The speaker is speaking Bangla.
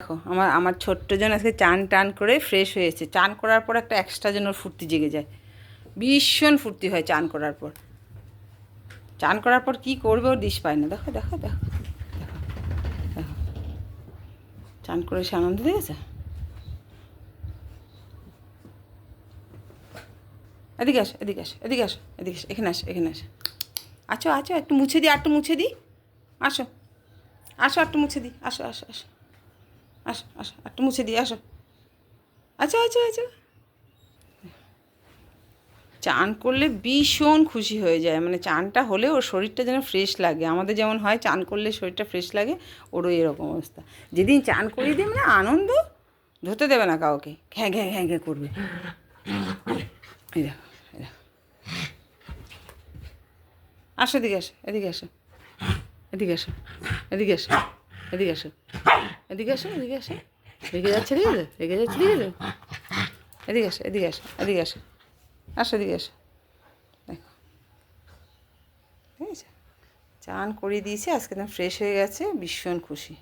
দেখো আমার আমার ছোট্ট জন আজকে চান টান করে ফ্রেশ হয়েছে। চান করার পর একটা এক্সট্রা যেন ফুর্তি জেগে যায়, ভীষণ ফুর্তি হয় চান করার পর। চান করার পর কী করবে ওর দিশ পায় না। দেখো দেখো দেখো দেখো দেখো, চান করে সে আনন্দ দিয়েছে। এদিকে আসো এদিকে আসো এদিকে আসো এদিকে আসো, এখানে আসো এখানে আসো। আছো আছো, একটু মুছে দিই, একটু মুছে দিই। আসো আসো, একটু মুছে দিই, আসো আসো আসো আসো আসো, একটু মুছে দিই, আসো। আচ্ছা আচ্ছা আচ্ছা, চান করলে ভীষণ খুশি হয়ে যায়, মানে চানটা হলে ওর শরীরটা যেন ফ্রেশ লাগে। আমাদের যেমন হয় চান করলে শরীরটা ফ্রেশ লাগে, ওরও এরকম অবস্থা। যেদিন চান করিয়ে দিই মানে আনন্দ, ধরতে দেবে না কাউকে, ঘ্যাঁ ঘ্যাঁ ঘ্যাঁ ঘ্যাঁ করবে। এই দেখো এই দেখো, আসো এদিকে আসো এদিকে আসো এদিকে আসো এদিকে আসো এদিকে আসো এদিকে আসো এদিকে আসো, রেগে যাচ্ছে ঠিক আছে, রেগে যাচ্ছে ঠিক আছে। এদিকে আসো এদিকে আসো এদিকে আসো, আসো এদিকে আসো। দেখো, ঠিক আছে, চান করিয়ে দিয়েছি, আজকে না ফ্রেশ হয়ে গেছে, ভীষণ খুশি।